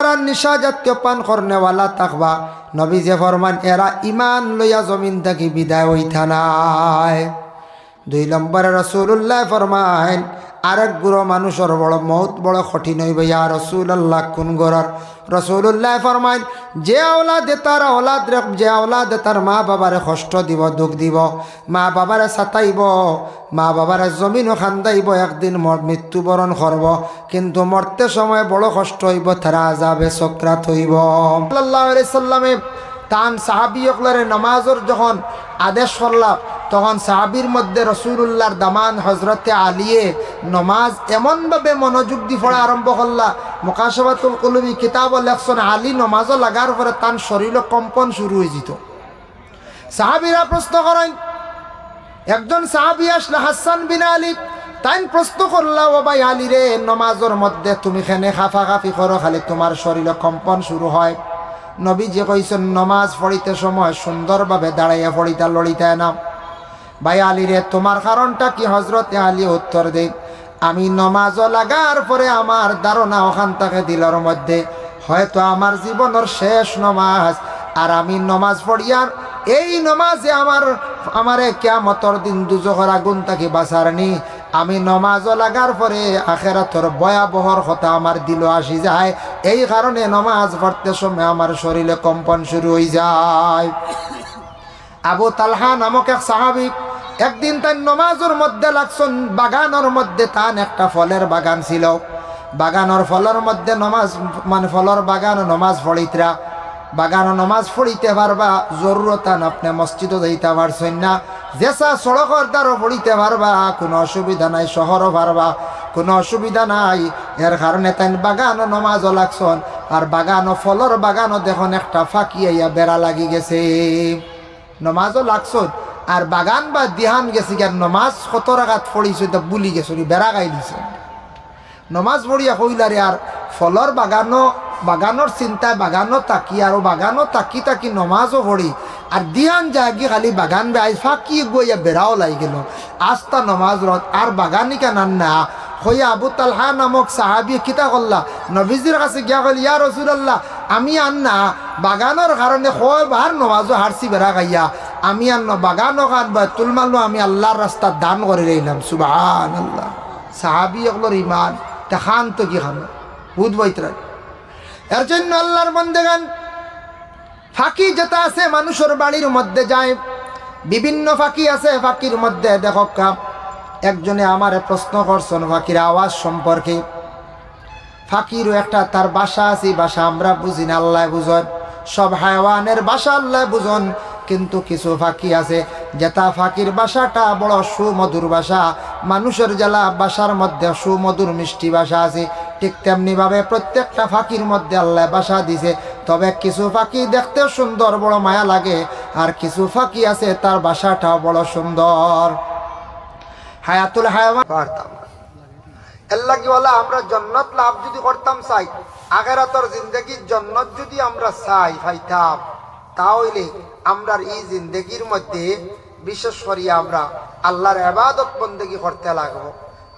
যারা নিশা জাতীয় পান করনেওয়ালা থাকবা নবী যে ফরমান এরা ইমান লইয়া জমিন থাকি বিদায় হইতা নাই। 2 নম্বরে রাসূলুল্লাহ ফরমাইন আরেক গুরো মানুষের বড় মৌত বড় কঠিন হইবে। ইয়া রাসূলুল্লাহ কোন গরর? রাসূলুল্লাহ ফরমাইন যে আওলাদে যে আওলাদে তার মা বাবারে কষ্ট দিব, দুঃখ দিব, মা বাবারে সাতাইব, মা বাবারে জমিনও খান্দাইব, একদিন মৃত্যুবরণ করব, কিন্তু মরতে সময় বড় কষ্ট হইব, তারা আযাবে সক্রাত হইব। সাল্লাল্লাহু আলাইহি সাল্লামে তান সাহাবীয়কলরে নামাজের যখন আদেশ করলা তখন সাহাবীর মধ্যে রাসূলুল্লাহর দামান হযরতে আলীয়ে নমাজ এমনভাবে মনোযোগ দিয়ে পড়া আরম্ভ করলা, মুকাশাফাতুল কুলুবি কিতাব লেখছেন আলী নমাজও লাগার পরে তার শরীরে কম্পন শুরু হয়ে যেত। সাহাবীরা প্রশ্ন করেন, একজন সাহাবী আসলে হাসান বিন আলী, তাই প্রশ্ন করলা, ও ভাই আলী রে, নমাজের মধ্যে তুমি খেনে খাফাখাফি করো, খালি তোমার শরীরে কম্পন শুরু হয়। নবীজি কইছেন নমাজ পড়িতে সময় সুন্দরভাবে দাঁড়াইয়া পড়িতা, লড়িতে না। ভাই আলী রে, তোমার কারণটা কি? হযরতে আলী উত্তর দেয়, আমি নমাজও লাগার পরে আমার ধারণা ওখান থেকে দিলর মধ্যে হয়তো আমার জীবনের শেষ নমাজ, আর আমি নমাজ পড়িয়ার এই নমাজে আমারে কিয়ামতের দিন দুজখের আগুন থেকে বাঁচারনি। আমি নমাজও লাগার পরে আখিরাতের ভয়াবহর কথা আমার দিল আসি যায়, এই কারণে নমাজ পড়তে সময় আমার শরীরে কম্পন শুরু হয়ে যায়। আবু তালহা নামক এক সাহাবী একদিন তার নমাজের মধ্যে লাগছেন, বাগানের মধ্যে তান একটা ফলের বাগান ছিল, বাগানের ফলের মধ্যে নমাজ ফলের বাগান নমাজ পড়িতরা, বাগানো নমাজ পড়িতে পারবা, জরুরতান আপনি মসজিদও যাইতে পারছেন না, যেসা সড়কের দ্বারও পড়িতে পারবা, কোনো অসুবিধা নাই, শহরও পারবা, কোনো অসুবিধা নাই। এর কারণে তাই বাগানো নমাজও লাগছন, আর বাগানো ফলর বাগানও দেখুন একটা ফাঁকি আইয়া বেড়া লাগি গেছে, নমাজও লাগছন আর বাগান বা দিহান গেছি, আর নমাজ কত রাগাত পড়িছে তা বুলি গেছ, বেড়া গাই দিছে। নমাজ পড়িয়া কইলারে আর ফলর বাগানোর চিন্তায় বাগানো তাকি, আর বাগানো তাকি তাকি নমাজও পড়ি, আর দিহান জাগি খালি বাগান বেআই ফাঁকি গইয়া বেড়াও লাই গেল, আস্তা নমাজ রত আর বাগানি কেনান না। হইয়া আবু তালহা নামক সাহাবী কিতা করলা, নবীজির কাছে গিয়া কইল, ইয়া রাসূলুল্লাহ, আমি আন্না বাগানোর কারণে কয়বার নমাজও হারছি বেড়া গাইয়া, আমি আন্ন বাগানো খান বা তুলমালো আমি আল্লাহর রাস্তা দান করে রইলাম। সুবহানাল্লাহ। সাহাবী এগুলোর ইমান তা খান তো কি খান বুধ বৈতরা। এর জন্য আল্লাহর বান্দাগান ফাঁকি যেটা আছে মানুষের বাড়ির মধ্যে যায়, বিভিন্ন ফাঁকি আছে। ফাঁকির মধ্যে দেখো একজনে আমারে প্রশ্ন করছেন ফাঁকির আওয়াজ সম্পর্কে। ফাঁকিরও একটা তার বাসা আছে, বাসা আমরা বুঝি না, আল্লাহ বুঝন। সব হায়াওয়ানের বাসা আল্লাহ বুঝন, কিন্তু কিছু ফাঁকি আছে যেটা ফাঁকির বাসাটা বড় সুমধুর বাসা। মানুষের জেলা বাসার মধ্যে সুমধুর মিষ্টি বাসা আছে, ঠিক তেমনিভাবে প্রত্যেকটা ফাঁকির মধ্যে আল্লাহ বাসা দিছে। তবে কিছু ফাঁকি দেখতেও সুন্দর, বড় মায়া লাগে, আর কিছু ফাঁকি আছে তার বাসাটাও বড় সুন্দর। হায়াতুল হায়াওয়ান পারতাম আল্লাহ কি বলা, আমরা জান্নাত লাভ যদি করতাম চাই, আখিরাতের জিন্দেগির জান্নাত যদি আমরা চাই পাইতাম, তাহলে আমরা এই জিন্দেগির মধ্যে বিশেষ করে আমরা আল্লাহর ইবাদত বন্দেগি করতে লাগবো।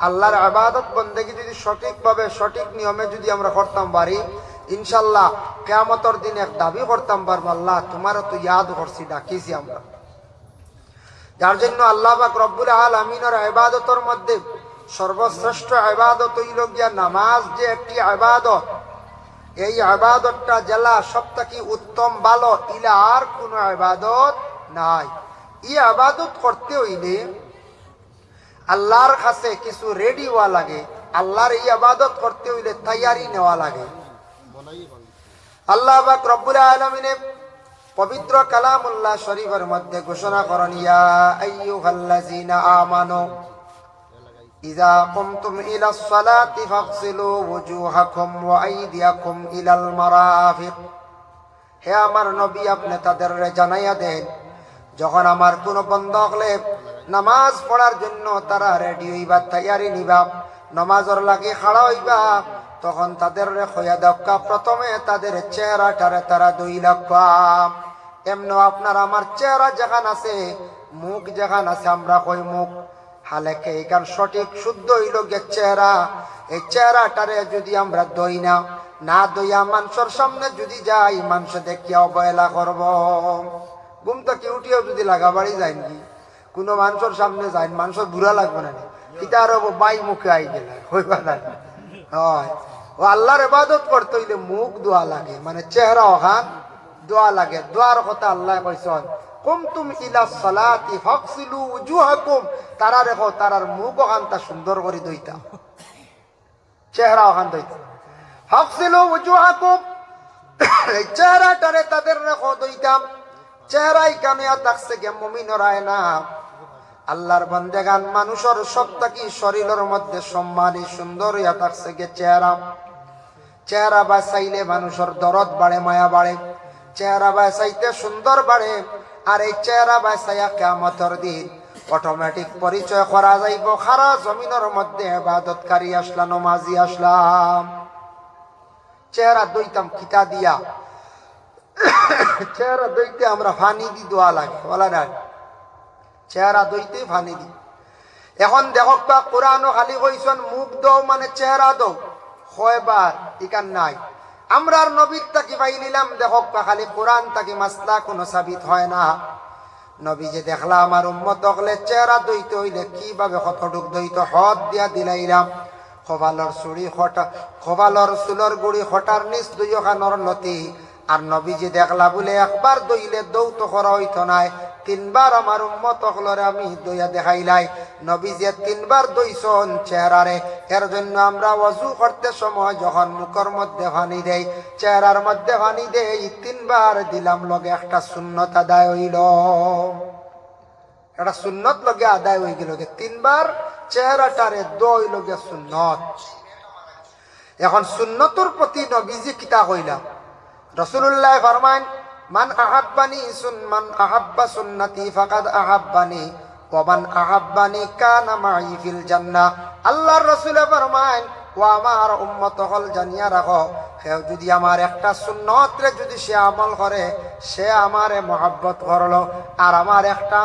আল্লাহর ইবাদত বন্দেগি যদি সঠিকভাবে সঠিক নিয়মে যদি আমরা করতাম পারি, ইনশাল্লাহ কিয়ামতের দিন এক দাবি করতাম পারবো, আল্লাহ তোমারও তো ইয়াদ করছি, ডাকিছি আমরা। যার জন্য আল্লাহ পাক রব্বুল আলামিনের ইবাদতের মধ্যে সর্বশ্রেষ্ঠ ইবাদত হইল গিয়া নামাজ, যে একটি ইবাদত। এই ইবাদতটা জেলা সবথেকে উত্তম ভালো, ইলা আর কোনো ইবাদত নাই। এই ইবাদত করতে হইলে আল্লাহর কাছে কিছু রেডি হওয়া লাগে, আল্লাহর এই ইবাদত করতে হইলে তৈয়ারি নেওয়া লাগে। আল্লাহ পাক রব্বুল আলামিনে পবিত্র কালামুল্লাহ শরীফের মধ্যে ঘোষণা করেন, ইয়া আইয়ুহাল্লাযীনা আমানু ইযা কুমতুম ইলাস সালাতি ফাগসিলু ওয়ুজুহাকুম ওয়া আইদিয়াকুম ইলাল মারাফিক। হে আমার নবী, আপনি তাদের জানাইয়া দেন, যখন আমার কোন বন্দা হলে নামাজ পড়ার জন্য তারা রেডি হইবা, তৈয়ারি নিবা, নামাজের লাগে খাড়া হইবা, তখন তাদের খয়া দক্কা প্রথমে তাদের চেহারাটারে তারা দুই লক্ষ্য। এমন আপনার আমার চেহারা যেখান আছে, মুখ যেখান আছে, আমরা কই মুখ হালেকে এখান সঠিক শুদ্ধ হইল গে চেহারা। এই চেহারাটারে যদি আমরা দই না, না দইয়া মানুষের সামনে যদি যাই মানুষ দেখিয়া অবহেলা করব। ঘুম থেকে উঠিও যদি লাগা বাড়ি যায় নাকি কোনো মানুষের সামনে যায় মানুষের বুড়া লাগবে না কিতার বাই মুখে আই গেলে হইবা না হয়। ও আল্লাহর ইবাদত করতে হইলে মুখ দোয়া লাগে, মানে চেহারা ওখান দোয়া লাগে। দোয়ার কথা আল্লাহ কইছেন কুমতুম ইলা সালাতি ফাগসিলু উজুহাকুম, তারা দেখো তারার মুখ ওখানটা সুন্দর করে দইতা, চেহারা ওখান দইতা। ফাগসিলু উজুহাকুম, এই চেহারাটারে তাদের রেখো দইতাম। চেহারাই কামিয়া থাকছে গে মুমিনরা না আল্লাহর বান্দেগান মানুষের সবটা কি শরীরের মধ্যে সম্মানী সুন্দর ইয়া থাকছে গে চেহারা। চেহারা বাঁচাইলে মানুষের দরদ বাড়ে, মায়া বাড়ে, চেহারা বাঁচাইতে সুন্দর বাড়ে। আর এই চেহারা বাঁচাইয়া কিয়ামতের দিন অটোমেটিক পরিচয় করা যাইব সারা জমিনের মধ্যে ইবাদতকারী আসলা, নমাজি আসলাম। চেহারা দইতাম কিতা দিয়া? চেহারা দইতে আমরা ফানি দি দোয়া লাগে, বলা না চেহারা দইতে ফানি দি। এখন দেখক বা কোরআন খালি কইছেন মুখ দৌ মানে চেহারা দৌ কয়বার ইকান নাই। আমরার নবীর তাকি পাই নিলাম দেখক বা খালি কোরআন তাকি মাসলা কোনো সাবিত হয় না। নবী যে দেখলা আমার উম্মত হলে চেহারা দইতে হইলে কিভাবে কতটুক দইত হদ দিয়া দিলাইলাম। খোবালর চুড়ি খটা, খোবালর চুলর গুড়ি খটার নিচ দুইখানর লতি। আর নবী যে দেখলা বলে একবার দইলে দৌত করা হইতো নাই, তিনবার আমার উম্মত হলরে আমি দইয়া দেখাইলাই। নবী যে তিনবার দইছন চেহারারে, এর জন্য আমরা ওযু করতে সময় যখন মুখের মধ্যে পানি দেই, চেহারার মধ্যে পানি দেই, তিনবার দিলাম লগে একটা সুন্নত আদায় হইল। একটা সুন্নত লগে আদায় হয়ে গেল, তিনবার চেহারাটারে দই লগে সুন্নত। এখন সুন্নতর প্রতি নবীজি কিতা কইলাম? রাসূলুল্লাহ ফরমান মান আহাব্বানি মান আহাব্বা সুন্নতি ফাকাদ আহাব্বানি ওয়া মান আহাব্বানি কানা মাই ফিল জান্নাহ। আল্লাহর রাসূল ফরমান ও আমার উম্মত হল জানিয়া রাখো, কেউ যদি আমার একটা সুন্নত রে যদি সে আমল করে সে আমারে মহব্বত করলো, আর আমার একটা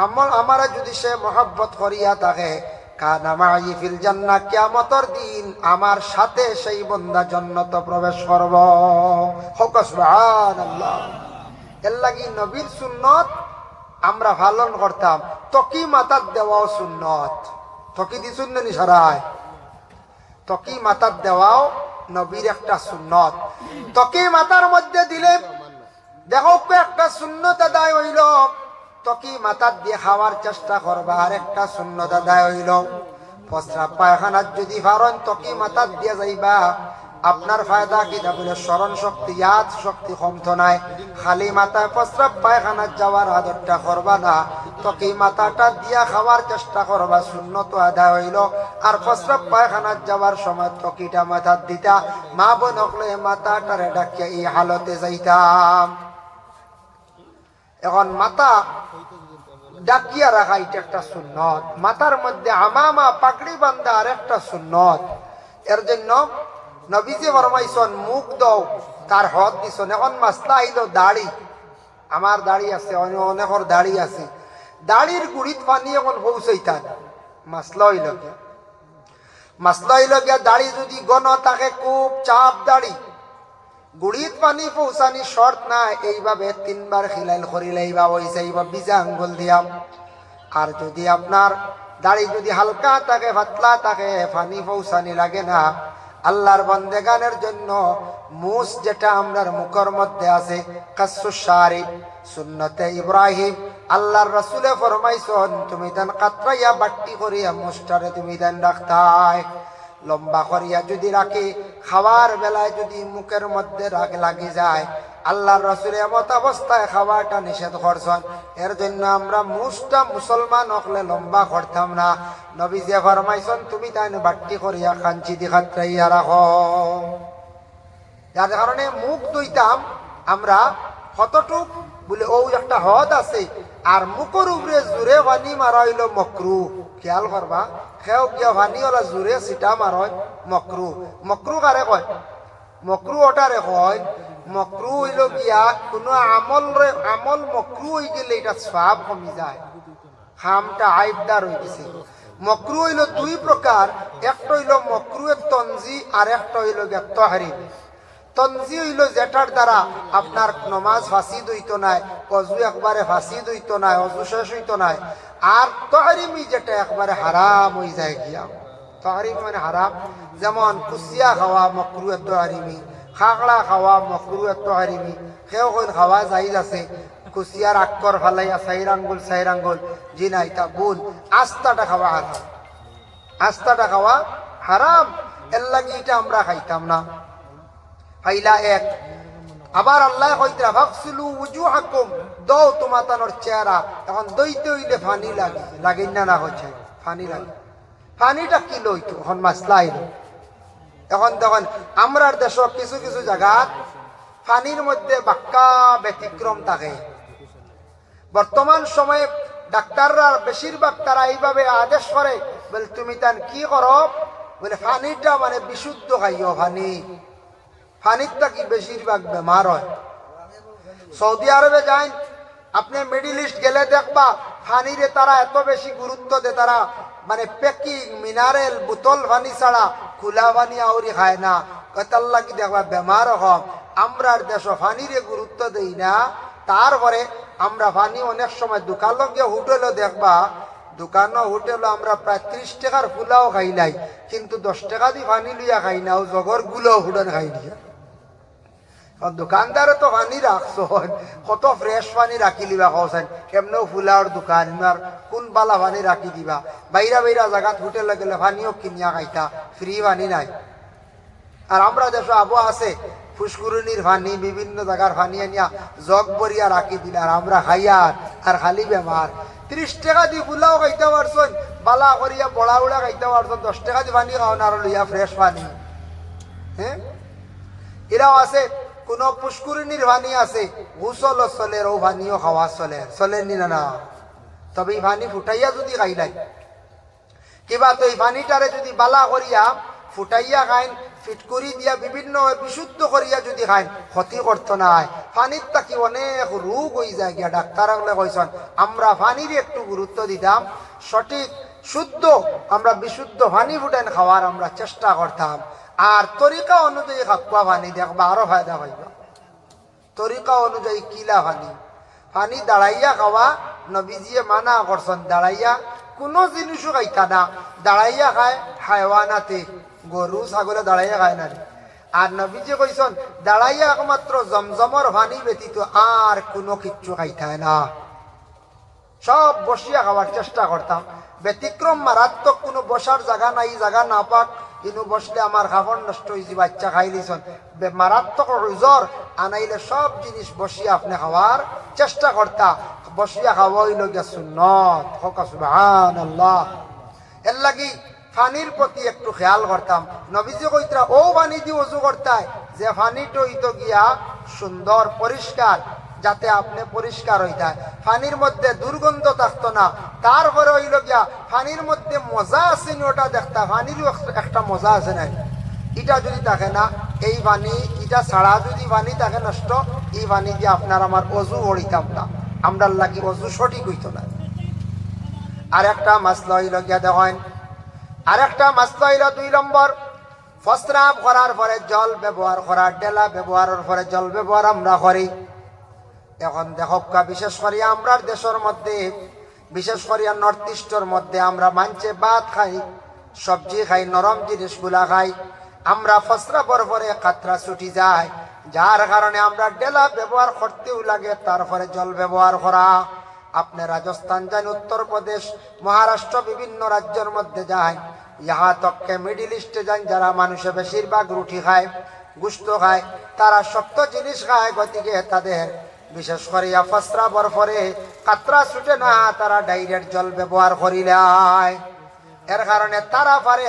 আমল আমারে যদি সে মহব্বত করিয়া থাকে কানা মাই ফিল জান্নাহ, কিয়ামতের দিন আমার সাথে সেই বান্দা জান্নাত প্রবেশ করব। হোক সুবহানাল্লাহ। এর লাগি নবীর সুন্নত আমরা পালন করতাম। তকি মাথার দেওয়াও সুন্নত, তকি দিছুন না নিসারায়, তকি মাথার দেওয়াও নবীর একটা সুন্নত। তকি মাথার মধ্যে দিলে দেখো একটা সুন্নত আদায় হইল, তকি মাথার দিয়ে খাওয়ার চেষ্টা করবা, আর একটা সুন্নত আদায় হইল। প্রস্রাব পায়খানার যদি পারেন তকি মাথার দিয়ে যাইবা, আপনার ফায়দা কি তা বলে স্মরণ শক্তি, ইয়াদ শক্তি কমতো নাই। খালি মাথায় প্রস্রাব পায়খানার যাওয়ার আদরটা করবা না, তকি মাথাটা দিয়া খাওয়ার চেষ্টা করবা, সুন্নত আদায় হইল। আর প্রস্রাব পায়খানার যাওয়ার সময় তকিটা মাথার দিতা, মা বোন হকলে মাথাটারে ডাকিয়া এই হালতে যাইতাম। এখন মাথা ডাকিয়া রাখা এটা একটা সুন্নত। মাথার মধ্যে আমামা পাগড়ি বান্ধা আর একটা সুন্নত। এর জন্য নবীজি ফরমাইছেন মুখ দাও তার হদ দিছেন। এখন মাসলা আইল দাড়ি, আমার দাড়ি আছে, অনেকের দাড়ি আছে, দাড়ির গুড়িত পানি এখন পৌঁছাইতাম। মাসলা হইল গিয়া, মাসলা হইল গিয়া দাড়ি যদি গণ থাকে খুব চাপ দাড়ি, গুড়িত পানি পৌঁছানি শর্ত না, এইভাবে তিনবার খিলাইল করিলাইবা হইছে এইভাবে বিজা আঙ্গুল দিয়াম। আর যদি আপনার দাড়ি যদি হালকা থাকে পাতলা থাকে পানি পৌঁছানি লাগে না, আল্লাহর বান্দেগানের জন্য মুস যেটা আমরার মুখের মধ্যে আছে কাসসুস শারিব সুন্নতে ইব্রাহিম, আল্লাহর রাসূলে ফরমাইছেন তুমি দেন কাতরাইয়া বাট্টি করিয়া মুসটারে তুমি দেন রাখতাই। লম্বা করিয়া যদি রাখি খাওয়ার বেলায় যদি মুখের মধ্যে রাগ লাগি যায়, আল্লাহর রাসূল এমত অবস্থায় খাওয়াটা নিষেধ করছেন। এর জন্য আমরা মুসটা মুসলমান হকলে লম্বা করতাম না। নবীজি ফরমাইছেন তুমি তাই বাট্টি করিয়া কাঞ্চি দি খাতরাইয়া রাখো। যার কারণে মুখ ধুইতাম আমরা কতটুক বলে ও একটা হদ আছে। আর মুখের উপরে জোরে পানি মারা হইল মকরু, খেয়াল করবা। খেও গিয়া পানি ওলা জোরে সিটা মারয় মকরু। মকরু কারে কয়? মকরু ওটারে কয়। মকরু হইল গিয়া কোনো আমল মকরু হয়ে গেলে এটা সওয়াব কমি যায়, খামটা আইবদার হয়ে গেছে। মকরু হইল দুই প্রকার, একটা হইল মকরুয়ে তনজি আর একটা হইল গিয়া তাহরিম। তনজি হইল যেটার দ্বারা আপনার নমাজ ফাঁসিদ হইতো নাই, অজু একবারে ফাঁসিদ হইতো নাই, অজু শেষ হইতো নাই। আর তহরিমি যেটা একবারে হারাম হয়ে যায় গিয়া, তহরিমি মানে হারাম, যেমন কুচিয়া খাওয়া মকরুহে তহরিমি, খাগড়া খাওয়া মকরুহে তহরিমি। সেও কইন খাওয়া জাইজ আছে, কুচিয়ার আক্কর ফালাইয়া চাইর আঙ্গুল জি নাই তা বুন আস্তাটা খাওয়া হারাম, আস্তাটা খাওয়া হারাম। এর লাগে এটা আমরা খাইতাম না। ফাইলা এক। আবার আল্লাহ কইতরা ফাকসিলু উজুহাকুম, দাও তোমাতানোর চেহারা। এখন দইতে হইলে পানি লাগে, লাগে না হচ্ছে পানি লাগে। পানিটা কি লইতো এখন মাসলা আইল। এখন তখন আমরার দেশ কিছু কিছু জায়গা পানির মধ্যে বাক্কা ব্যতিক্রম থাকে। বর্তমান সময়ে ডাক্তাররা বেশিরভাগ তারা এইভাবে আদেশ করে, বলে তুমি তান কি করো, বলে পানিটা মানে বিশুদ্ধ খাইও। পানিরটা কি বেশিরভাগ বেমার হয়। সৌদি আরবে যাই, আপনি মিডিল ইস্ট গেলে দেখবা পানিরে তারা এত বেশি গুরুত্ব দেয়, তারা মানে প্যাকিং মিনারেল বোতল পানি ছাড়া খোলা পানি আউরি খায় না। তার লাগি দেখবা বেমার কম। আমরার দেশ পানিরে গুরুত্ব দেই না, তারপরে আমরা পানি অনেক সময় দোকান গিয়ে হোটেলও দেখবা, দোকানও হোটেলও আমরা প্রায় 30 টাকার ফুলাও খাই নাই, কিন্তু 10 টাকা দিয়ে পানি লইয়া খাই না, ও জগর গুলো হুডন খাই দিয়া। দোকানদারে তো পানি রাখছ, কত ফ্রেশ পানি রাখি লিবা খাওছেন, কেমনেও ফুলাওর দোকান আর কোন বালা পানি রাখি দিবা। বাইরা বাইরা জায়গাত হোটেলে গেলে পানিও কিনিয়া খাইতা, ফ্রি পানি নাই। আর আমরা দেশ আবু আছে ফুসকুরুনির পানি, বিভিন্ন জায়গার পানি আনিয়া জগ বরিয়া রাখি দিলে, আর আমরা খাইয়ার আর খালি বেমার। 30 টাকা দিয়ে ফুলাও খাইতে পারছেন, বালা করিয়া বড়া উড়া খাইতে পারছেন, 10 টাকা দিয়ে পানি খাওয়ান আর লইয়া ফ্রেশ পানি। হ্যাঁ, এরাও আছে। কোন পুষ্কুরিনীর পানি আছে গোসল চলের, ও পানিও খাওয়া চলেন নি না। তবে এই পানি ফুটাইয়া যদি খাইলাই কিবা, তো এই পানিটারে যদি বালা করিয়া ফুটাইয়া খাইন, ফিটকুরি দিয়া বিভিন্ন বিশুদ্ধ করিয়া যদি খাইন, ক্ষতি করতো নাই। পানির তাকি অনেক রোগ হয়ে যায় গিয়া। ডাক্তার কইছেন আমরা পানির একটু গুরুত্ব দিতাম, সঠিক শুদ্ধ আমরা বিশুদ্ধ পানি ফুটাইন খাওয়ার আমরা চেষ্টা করতাম। আর তরিকা অনুযায়ী খাকুয়া পানি দেখবা আরো ফায়দা পাইবা। তরিকা অনুযায়ী কিলা পানি দাঁড়াইয়া খাওয়া নবীজিয়ে মানা করছেন। দাঁড়াইয়া কোনো জিনিসও খাইতা না, দাঁড়াইয়া খায় হায়ওয়ানাতে, গরু ছাগলে দাঁড়াইয়া খায় না। আর নবীজি কইছেন দাঁড়াইয়া একমাত্র জমজমর পানি ব্যতীত আর কোনো কিচ্ছু খাইতায় না, সব বসিয়া খাওয়ার চেষ্টা করতাম। ব্যতিক্রম মারাত্মক কোনো বসার জায়গা নাই, জায়গা না পাক, কিন্তু বসলে আমার খাবার নষ্ট হয়েছে, বাচ্চা খাই লিছন, মারাত্মক জ্বর আনাইলে সব জিনিস বসিয়া আপনি খাওয়ার চেষ্টা করতা। বসিয়া খাওয়া হইল গিয়া সুন্নত, হকা সুবহানাল্লাহ। এর লাগি পানির প্রতি একটু খেয়াল করতাম। নবীজি কইতরা ও পানি দিয়ে ওযু করতায়, যে পানিটা হইতো গিয়া সুন্দর পরিষ্কার, যাতে আপনি পরিষ্কার হইতায়, পানির মধ্যে দুর্গন্ধ থাকতো না। তারপরে হইল গিয়া পানির মধ্যে মজা আছে নি ওটা দেখতা, পানিরও একটা মজা আছে না, এটা যদি থাকে না, এই পানি এটা ছাড়া যদি পানি থাকে নষ্ট, এই পানি দিয়ে আপনার আমার অজু হইতাম না, আমরার লাগি অজু সঠিক হইতো না। আর একটা মাসলা হইল গিয়া দেখেন, আর একটা মাসলা হইল 2 নম্বর, প্রস্রাব করার পরে জল ব্যবহার করা, ডেলা ব্যবহারের পরে জল ব্যবহার আমরা করি। এখন দেখকা বিশেষ করিয়া আমরার দেশের মধ্যে, বিশেষ করিয়া নর্থ ইস্টের মধ্যে আমরা মানছে ভাত খাই, সবজি খাই, নরম জিনিসগুলা খাই। আমরা প্রস্রাবের পরে কাতরা ছুটি যায়, যার কারণে আমরা ডেলা ব্যবহার করতেও লাগে, তারপরে জল ব্যবহার করা। আপনি রাজস্থান যান, উত্তরপ্রদেশ, মহারাষ্ট্র, বিভিন্ন রাজ্যের মধ্যে যায়, ইহা তককে মিডিল ইস্টে যান, যারা মানুষে বেশিরভাগ রুটি খায়, গুস্ত খায়, তারা শক্ত জিনিস খায়, গতিকে তাদের বিশেষ করিয়া প্রস্রাবের পরে কাতরা ছুটে না, তারা ডাইরেক্ট জল ব্যবহার করিলায়। এর কারণে তারা পারে,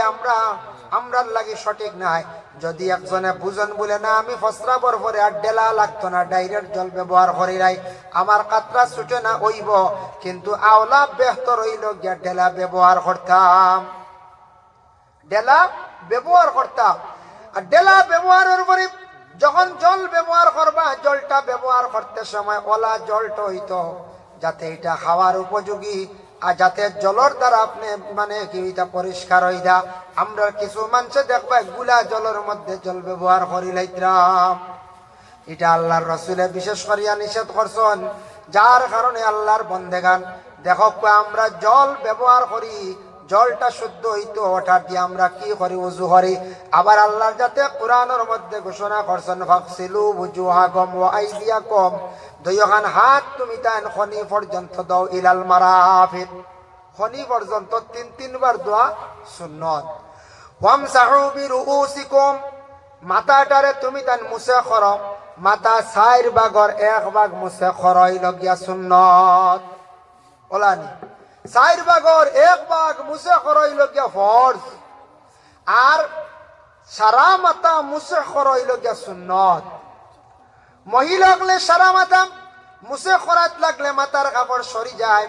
আমরার লাগি সঠিক নাই। যদি একজনে বুঝন বলে না আমি প্রস্রাবের পরে আর ডেলা লাগতো না, ডাইরেক্ট জল ব্যবহার করিলাই, আমার কাতরা ছুটে না হইব, কিন্তু আওলা বেহতর হইল গিয়া ডেলা ব্যবহার করতাম, ডেলা ব্যবহার করতাম। আর ডেলা ব্যবহারের পরে যখন জল ব্যবহার করবা, জলটা ব্যবহার করতে সময় ওলা জলটা হইতো যাতে এটা খাওয়ার উপযোগী, আর যাতে জলের দ্বারা আপনি মানে কি এটা পরিষ্কার হইতা, আমরা কিছু মানুষে দেখবা গুলা জলের মধ্যে জল ব্যবহার করি লাইতাম। এটা আল্লাহর রাসূলে বিশেষ করিয়া নিষেধ করছেন, যার কারণে আল্লাহর বন্দেগান দেখো আমরা জল ব্যবহার করি, জলটা শুদ্ধ হইতো ওটা দিয়ে আমরা কি করি, ওযু করি। আবার আল্লাহ যাতে কোরআনের মধ্যে ঘোষণা করছেন ফাগসিলু বুজুহাকুম ওয়া আইদিয়াকুম, দুইখান হাত তুমি তান খনি পর্যন্ত দাও ইলাল মারাফিক, খনি পর্যন্ত তিনবার দোয়া সুন্নত। ওয়ামসাহু বিরুউসিকুম, মাথাটারে তুমি তান মুছে করো, মাথা 4 ভাগের 1 ভাগ মুছে করই লগিয়া সুন্নত। ওলানি 4 ভাগের 1 ভাগ মুছে করই লগিয়া ফরজ, আর সারা মাথা মুছে করই লগিয়া সুন্নত। মহিলা হলে সারা মাথা মুছে করাত লাগলে মাথার কাপড় সরি যায়,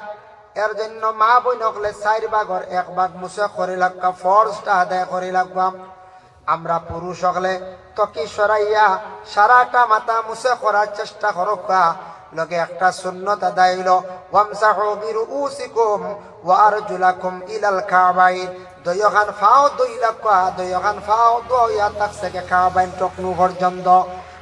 এর জন্য মা বোন হলে 4 ভাগের 1 ভাগ মুছে করে লাগবা, ফরজটা আদায় করে লাগবা। আমরা পুরুষ হলে তকি সরাইয়া সারাটা মাথা মুছে করার চেষ্টা করবা, লগে একটা সুন্নত আদায় হইল ওয়ামসাহু বিরুউসিকুম ওয়া আরজুলাকুম ইলাল কাবাইন, দুইখান ফাও দইলাকা, দুইখান ফাও দইয়া তাকসেকে কাবাইন টকনু পর্যন্ত।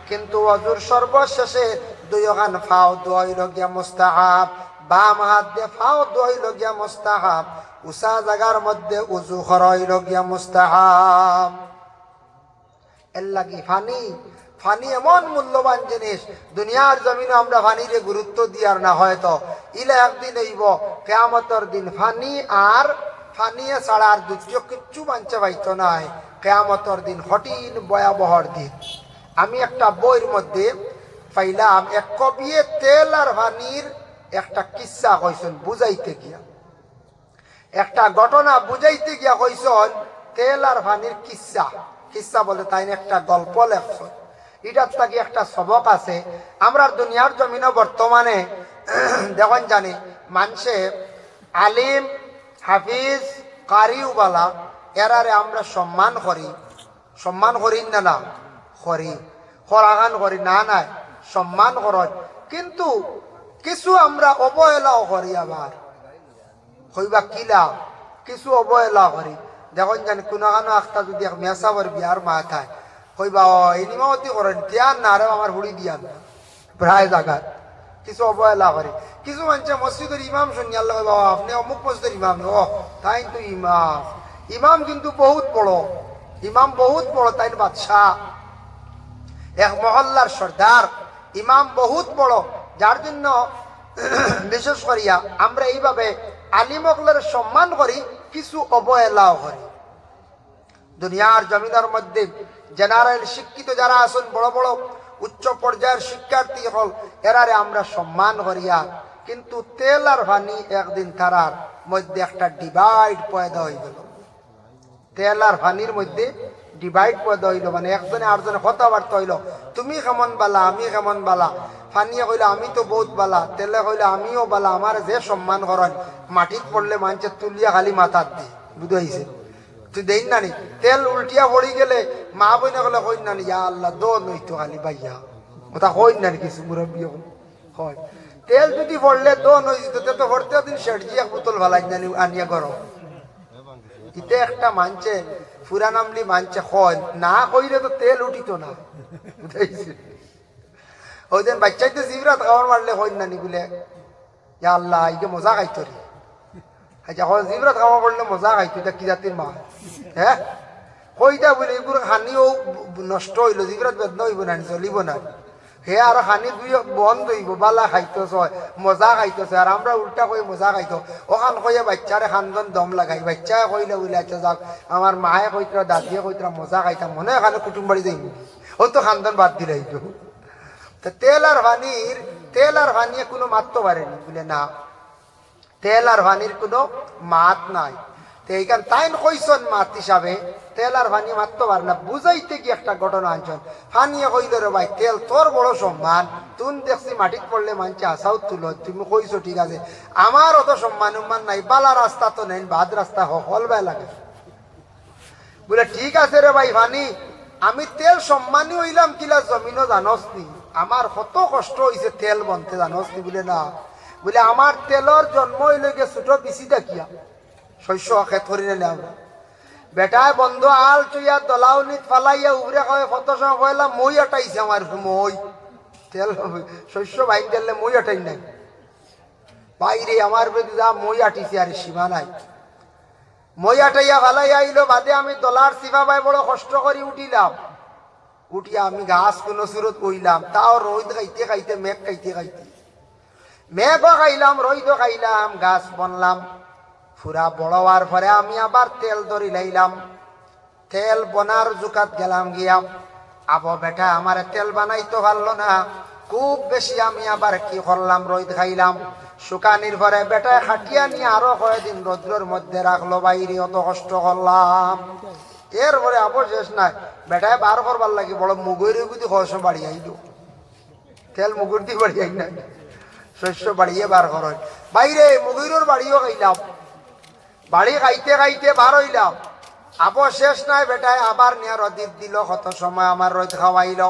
কিন্তু ওযুর সর্বশেষে দুইখান ফাও দইল গিয়া মুস্তাহাব, বাম হাত দিয়ে ফাও দইল গিয়া মুস্তাহাব, উসা জায়গার মধ্যে উযু করইল গিয়া মুস্তাহাব। এর লাগি ফানি এমন মূল্যবান জিনিস, দুনিয়ার জমিনে আমরা ফানিরে গুরুত্ব দিয়ার না, হয়তো ইলা একদিন হইব কিয়ামতের দিন ফানি আর ফানিয়ে ছাড়া আর দ্বিতীয় কিচ্ছু বাঞ্চা পাইতো নাই। কিয়ামতের দিন কঠিন ভয়াবহর দিন। আমি একটা বইয়ের মধ্যে পাইলাম, এক কবিয়ে তেল আর ফানির একটা কিস্সা কইছেন বুঝাইতে গিয়া, একটা ঘটনা বুঝাইতে গিয়া কইছেন তেল আর ফানির কিস্সা। কিস্সা বলে তাই একটা গল্প লেখছেন, এটার থাকি একটা সবক আছে। আমরা দুনিয়ার জমিনে বর্তমানে দেখুন জানি মানুষে আলিম হাফিজ কারিউবালা এরারে আমরা সম্মান করি না, না করি, খরাগান করি না, নাই সম্মান করত, কিন্তু কিছু আমরা অবহেলাও করি। আবার হইবা কিলা কিছু অবহেলা করি। দেখুন জানি কোনো আখতা যদি মেসাবর বিয়ার মাথায় কইবা ইনিমামতি করেন তিয়ান না আরে আমার হুড়ি দিয়ান না, প্রায় জায়গায় কিছু অবহেলা করে। কিছু মানুষের মসজিদের ইমাম শুনি আল্লাহ বাবা আপনি অমুক মসজিদের ইমাম, ও তাই তো ইমাম কিন্তু বহুত বড়, ইমাম বহুত বড়, তাই বাদশাহ এক মহল্লার সর্দার, ইমাম বহুত বড়। যার জন্য বিশেষ করিয়া আমরা এইভাবে আলিমকলের সম্মান করি, কিছু অবহেলাও করি। দুনিয়ার জমিদার মধ্যে জেনারেল শিক্ষিত যারা আছেন, বড় বড় উচ্চ পর্যায়ের শিক্ষার্থী হল, এরারে আমরা সম্মান করিয়া, কিন্তু তেল আর পানি একদিন তারার মধ্যে একটা ডিভাইড পয়দা হয়ে গেল। তেল আর পানির মধ্যে ডিভাইড পয়দা হইল, মানে একজনে আরেকজনে কথাবার্তা হইল, তুমি কেমন বালা আমি কেমন বালা। ফানিয়ে কইলে আমি তো বহুত বালা, তেলে কইলে আমিও বালা, আমার যে সম্মান করেন মাটিত পড়লে মানুষের তুলিয়া খালি মাথার দি, বুঝাইছে তুই দেই না নি। তেল উল্টিয়া পড়ি গেলে মা বইনা গেলে কই না নি ইয়া আল্লাহ দো নইতো খালি বাইয়া, ওটা কই না নি কিছু মুরব্বী হয়। তেল যদি পড়লে দো নই যেত তো পড়তে দিন শেঠজি এক বোতল ভালাই জানি আনিয়া গরম। ইতে একটা মানছে ফুরা নামলি মানছে হয় না কইলে তো তেল উঠিত না, বুঝাইছে। ওই দিন বাচ্চাইতে জিবরাত খাওয়ার মারলে হয় না নি বলে ইয়া আল্লাহ ইকে মজা খাইতো রে। আচ্ছা জিবরাত খাওয়া পড়লে মজা খাইতো, এটা কি জাতির মা হ্যাঁ কইটা বলে এগুলো হানিও নষ্ট হইলো, জিবরাত বেদনা হইব না, চলিব না। হে আর হানি দুই বন্ধ হইব, বালা খাইতেছ মজা খাইতেছ, আর আমরা উল্টা কই মজা খাইতো। ওখান কইয়া বাচ্চারে খানজন দম লাগাই, বাচ্চায় কইলে বলে আচ্ছা যাক আমার মায়ে কইতরা দাদিয়ে কইতরা মজা খাইতাম, মনে এখানে কুটুম বাড়ি যাই ও তো খানজন বাদ দিলে। তেল আর ভানিয়ে কোনো মারতে পারেনি বলে না, তেল আর ভানির কোনো মাত নাই। তো এইখান তাই কইসন মাত হিসাবে তেল আর ভানিয়ে মারতে পারে না। বুঝাইতে কি একটা ঘটনা আনছেন, ভানিয়ে কইল রে ভাই তেল তোর বড় সম্মান, তুই দেখছি মাটিত পড়লে মানছে আসাও তুলো, তুমি কইছো ঠিক আছে, আমার অত সম্মান উম্মান নাই, বালা রাস্তা তো নেই, বাদ রাস্তা হল ভাই লাগে বলে ঠিক আছে রে ভাই ভানি, আমি তেল সম্মানী হইলাম কিলা জমিনও জানস নি, আমার কত কষ্ট হয়েছে তেল বনতে জানস নি বলে না, বলে আমার তেলর জন্ম হইলে গিয়ে ছোট বিচি দেখিয়া শস্য খেত করি না আমরা বেটায় বন্ধ আল চুইয়া দলাউনিত ফালাইয়া উবরে খাওয়া কত সময় কইলাম মই আটাইছে আমার মই তেল শস্য বাইন দিলে মই আটাই নাই বাইরে আমার বেদি যা মই আটিছে আর সীমা নাই মই আটাইয়া ফালাই আইলো বাদে আমি দলার সিফা বাই বড় কষ্ট করে উঠিলাম উঠিয়া আমি গাছ কোন সুরত কইলাম তাও রোদ খাইতে খাইতে মেঘ খাইতে খাইতে মেঘও খাইলাম রোদও খাইলাম গাছ বনলাম পুরা বড় হওয়ার পরে আমি আবার তেল ধরি লাইলাম তেল বনার জুকাত গেলাম গিয়া আবো বেটা আমার তেল বানাইতে পারলো না খুব বেশি আমি আবার কি করলাম রোদ খাইলাম শুকানির পরে বেটায় খাটিয়া নিয়ে আরো কয়েকদিন রৌদ্রের মধ্যে রাখলো বাইরে অত কষ্ট করলাম এরপরে অবশেষ নাই বেটায় বার করবার লাগে বড় মুগুর গুদি খরচ বাড়ি আইল তেল মুগুর দিয়ে বাড়ি আই নাই শস্য বাড়িয়ে বার কর বাইরে মুগুরের বাড়িও খাইলাম বাড়ি খাইতে খাইতে বার হইলাম অবশেষ নাই বেটায় আবার নিয়ে রোদ দিল কত সময় আমার রোদ খাওয়াইল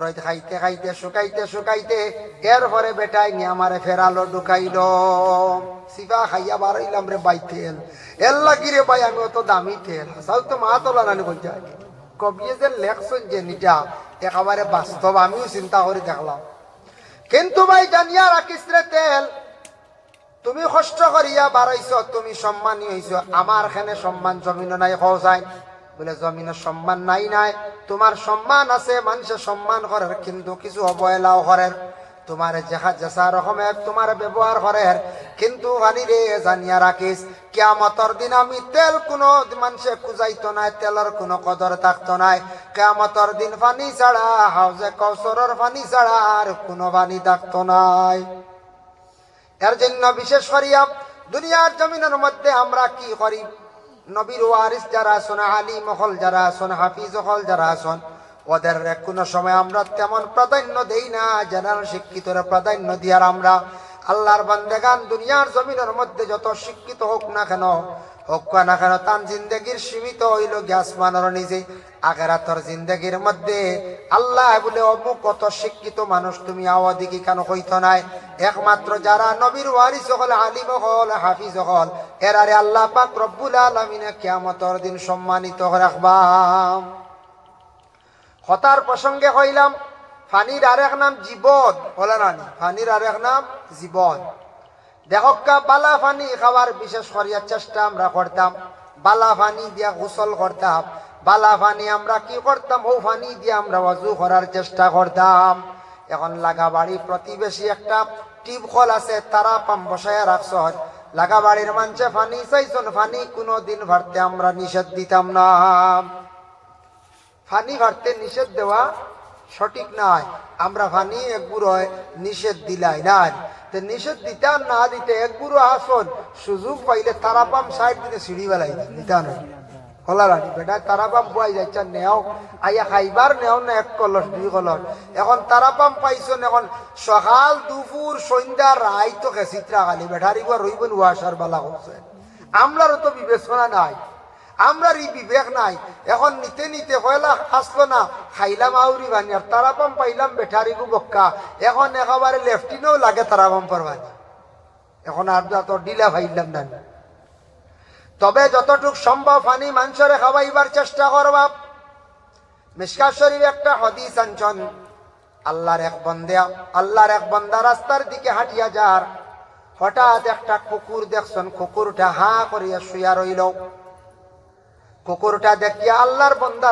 রোদ খাইতে খাইতে শুকাইতে শুকাইতে এরপরে বেটায় নিয়ে আমারে ফেরালো ঢুকাইল সিফা খাইয়া বার হইলাম রে বাই তেল এর লাগি রে ভাই আমি অত দামি তেল হাসাও তো মা তোলা নানি বলছে কবিয়ে যে লেখছেন যে নিটা একেবারে বাস্তব আমিও চিন্তা করে দেখলাম কিন্তু ভাই জানিয়া রাখিস রে তেল তুমি কষ্ট করিয়া বাড়াইছ তুমি সম্মানী হইছ আমার এখানে সম্মান জমিন নাই খোঁজাই বলে জমিনের সম্মান নাই নাই তোমার সম্মান আছে মানুষের সম্মান করার কিন্তু কিছু অবহেলাও করার তোমার যেসা রকমের তোমার ব্যবহার করার কিন্তু হানি রে জানিয়া রাখিস কিয়ামতের দিন আমি তেল কোনো মানুষে খুঁজাইতো নাই তেলের কোনো কদর থাকতো নাই কিয়ামতের দিন পানি ছাড়া হাউজে কৌসরের পানি ছাড়া আর কোনো পানি থাকতো নাই এর জন্য বিশেষ করিয়া দুনিয়ার জমিনের মধ্যে আমরা কি করি নবীর ওয়ারিস যারা আছেন আলিম হল যারা আছেন হাফিজ হল যারা আছেন ওদের কোনো সময় আমরা তেমন প্রাধান্য দেই না জেনারেল শিক্ষিতরা প্রাধান্য দিয়ার আমরা আল্লাহর বান্দেগান দুনিয়ার জমিনের মধ্যে যত শিক্ষিত হোক না কেন তার জিন্দগির সীমিত হইল গ্যাসমানের নিজে আখেরাতের জিন্দগির মধ্যে আল্লাহ বলে অমুক কত শিক্ষিত মানুষ তুমি আওয়াদিকে কেন কইতো নাই একমাত্র যারা নবীর ওয়ারিস হল আলিম হল হাফিজ হল এরারে আল্লাহ পাক রব্বুল আলামিন কিয়ামতের দিন সম্মানিত রাখবা হতার প্রসঙ্গে কইলাম ফানির আরেক নাম জীবন বলে রানি ফানির আরেক নাম জীবন দেখকা বালা পানি খাওয়ার বিশেষ করিয়া চেষ্টা আমরা করতাম বালা পানি দিয়া গোসল করতাম বালা পানি আমরা কি করতাম ও পানি দিয়ে আমরা ওযু করার চেষ্টা করতাম এখন লাগা বাড়ি প্রতিবেশী একটা টিউবকল আছে তারা পাম্প বসায়া রাখছ লাগা বাড়ির মানুষে পানি চাইছেন পানি কোনোদিন ভরতে আমরা নিষেধ দিতাম না পানি ভরতে নিষেধ দেওয়া সঠিক নয় আমরা পানি এক বুড়ো নিষেধ দিলাই না নিষেধ দিতে আর না দিতে এক বুড়ো আসন সুযোগ পাইলে তারা পাম্প সাইড দিতে সিঁড়ি বেলাই দিতা নয় হলা রানি বেটা তারা পাম্প বয়াই যাচ্ছে নেও আইয়া খাইবার নেও না এক কলস দুই কলস এখন তারা পাম্প পাইছন এখন সকাল দুপুর সন্ধ্যা রায় তো খেসিত্রা খালি বেঠারিবা রইবেন ওয়াসার বালা করছে আমরারও তো বিবেচনা নাই আমরার এই বিবেক নাই এখন নিতে নিতে কয়লা আসলো না খাইলাম আউরি বানি আর তারা পাম্প পাইলাম বেঠারিগু বক্কা এখন একেবারে লেফটিনেও লাগে তারা পাম্পর বানি এখন আর তো ডিলা ভাইলাম না তবে যতটুক সম্ভব পানি মানুষের খাওয়াইবার চেষ্টা করবা মিশকাত শরীফ একটা হাদিস আনছেন আল্লাহর এক বান্দা রাস্তার দিকে হাঁটিয়া যার হঠাৎ একটা কুকুর দেখছেন কুকুরটা হা করিয়া শুয়া রইল কুকুরটা দেখিয়া আল্লাহর বান্দা